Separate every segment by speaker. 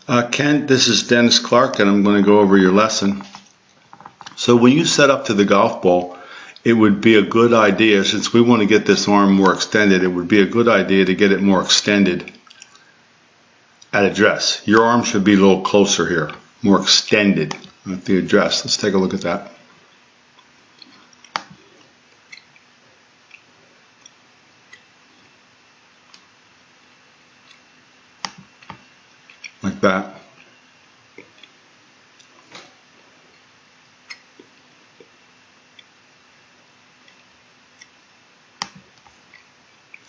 Speaker 1: Kent, this is Dennis Clark, and I'm going to go over your lesson. So when you set up to the golf ball, it would be a good idea, since we want to get this arm more extended, it would be a good idea to get it more extended at address. Your arm should be a little closer here, more extended at the address. Let's take a look at that. Like that.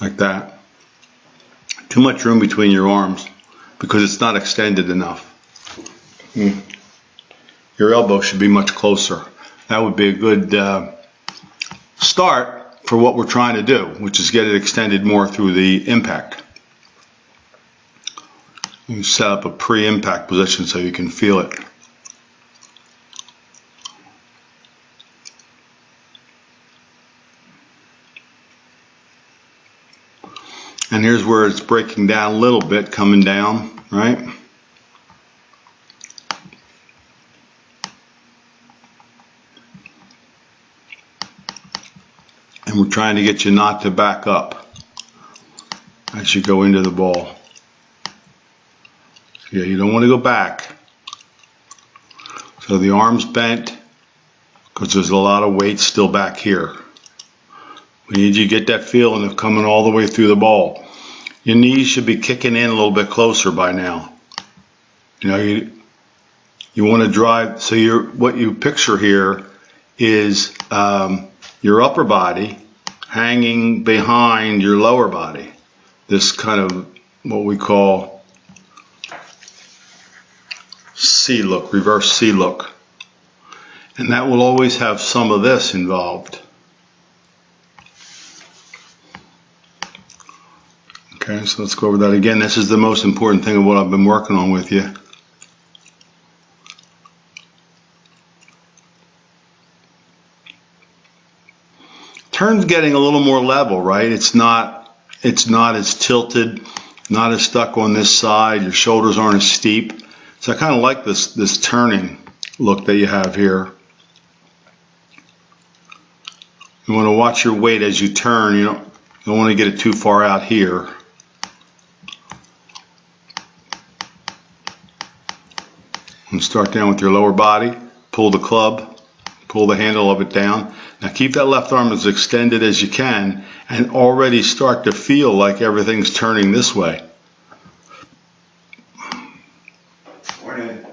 Speaker 1: Like that. Too much room between your arms because it's not extended enough. Your elbow should be much closer. That would be a good start for what we're trying to do, which is get it extended more through the impact. You set up a pre-impact position so you can feel it. And here's where it's breaking down a little bit, coming down, right? And we're trying to get you not to back up as you go into the ball. Yeah, you don't want to go back. So the arm's bent because there's a lot of weight still back here. We need you to get that feeling of coming all the way through the ball. Your knees should be kicking in a little bit closer by now. You know, you want to drive, so what you picture here is your upper body hanging behind your lower body. This kind of what we call C look, reverse C look. And that will always have some of this involved. Okay, so let's go over that again. This is the most important thing of what I've been working on with you. Turn's getting a little more level, right? It's not as tilted, not as stuck on this side. Your shoulders aren't as steep. So I kind of like this turning look that you have here. You want to watch your weight as you turn. You don't want to get it too far out here. And start down with your lower body. Pull the club, pull the handle of it down. Now keep that left arm as extended as you can and already start to feel like everything's turning this way.
Speaker 2: Morning.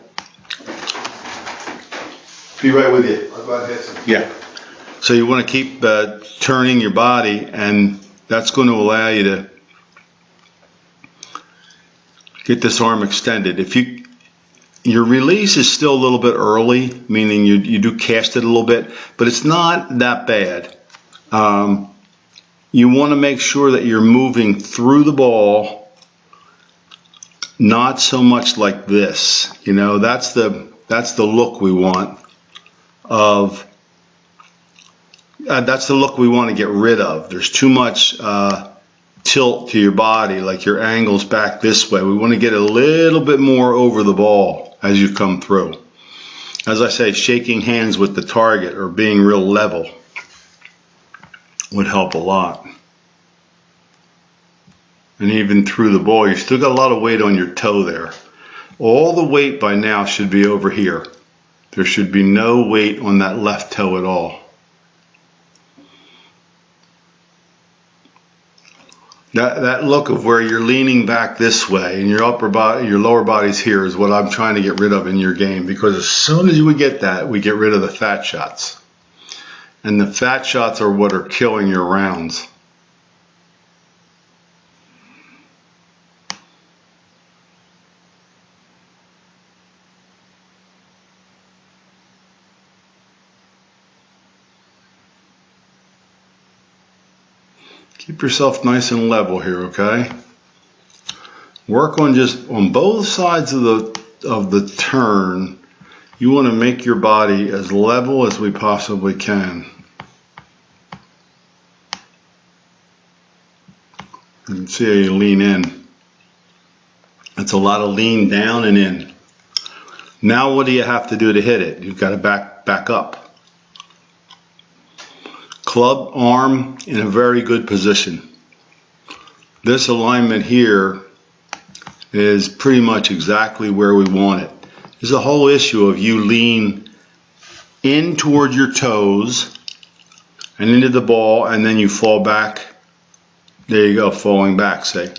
Speaker 1: Be right with you.
Speaker 2: I'll go ahead and hit some.
Speaker 1: Yeah. So you want to keep turning your body, and that's going to allow you to get this arm extended. Your release is still a little bit early, meaning you do cast it a little bit, but it's not that bad. You want to make sure that you're moving through the ball, not so much like this. You know, that's the look we want of. That's the look we want to get rid of. There's too much tilt to your body, like your angle's back this way. We want to get a little bit more over the ball as you come through. As I say, shaking hands with the target or being real level would help a lot. And even through the ball, you still got a lot of weight on your toe there. All the weight by now should be over here. There should be no weight on that left toe at all. That look of where you're leaning back this way and your upper body, your lower body's here is what I'm trying to get rid of in your game, because as soon as we get that, we get rid of the fat shots. And the fat shots are what are killing your rounds. Keep yourself nice and level here, okay? Work on on both sides of the turn. You want to make your body as level as we possibly can. You can see how you lean in. It's a lot of lean down and in. Now what do you have to do to hit it? You've got to back up. Club arm in a very good position. This alignment here is pretty much exactly where we want it. There's a whole issue of you lean in toward your toes and into the ball, and then you fall back. There you go, falling back, say.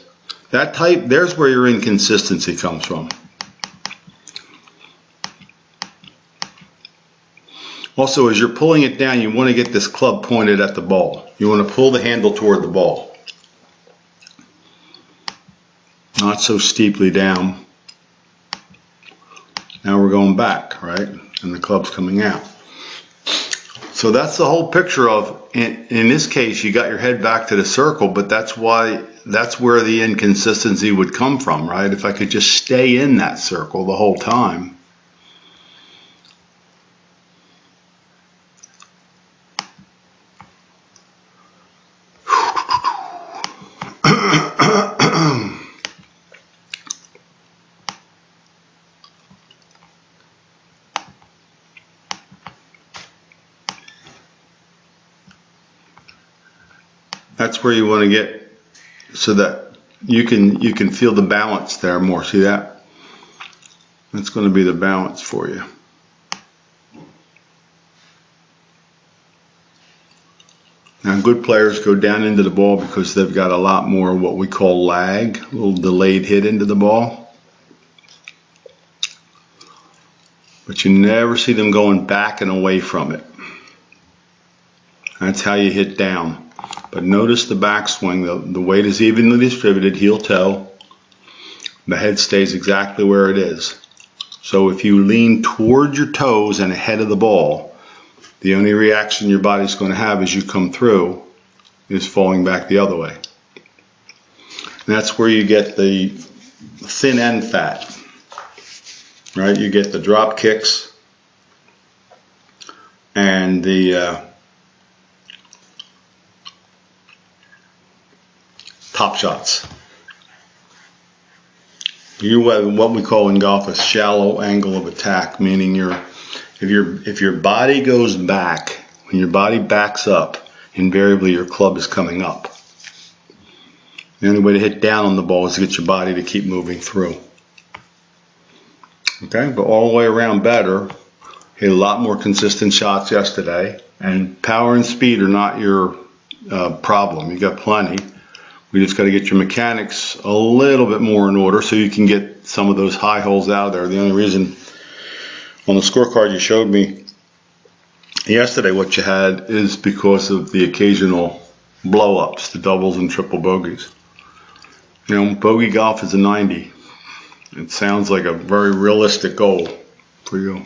Speaker 1: That type, there's where your inconsistency comes from. Also, as you're pulling it down, you want to get this club pointed at the ball. You want to pull the handle toward the ball. Not so steeply down. Now we're going back, right? And the club's coming out. So that's the whole picture of, in this case, you got your head back to the circle, but that's where the inconsistency would come from, right? If I could just stay in that circle the whole time. That's where you want to get so that you can feel the balance there more. See that? That's going to be the balance for you. Now good players go down into the ball because they've got a lot more what we call lag, a little delayed hit into the ball. But you never see them going back and away from it. That's how you hit down. But notice the backswing, the weight is evenly distributed, heel toe. The head stays exactly where it is. So if you lean toward your toes and ahead of the ball, the only reaction your body's going to have as you come through is falling back the other way. And that's where you get the thin end fat, right? You get the drop kicks and the top shots. You have what we call in golf a shallow angle of attack, meaning if your body goes back, when your body backs up, invariably your club is coming up. The only way to hit down on the ball is to get your body to keep moving through. Okay, but all the way around better. Hit a lot more consistent shots yesterday, and power and speed are not your problem. You got plenty. We just got to get your mechanics a little bit more in order so you can get some of those high holes out of there. The only reason on the scorecard you showed me yesterday what you had is because of the occasional blow-ups, the doubles and triple bogeys. You know, bogey golf is a 90. It sounds like a very realistic goal for you.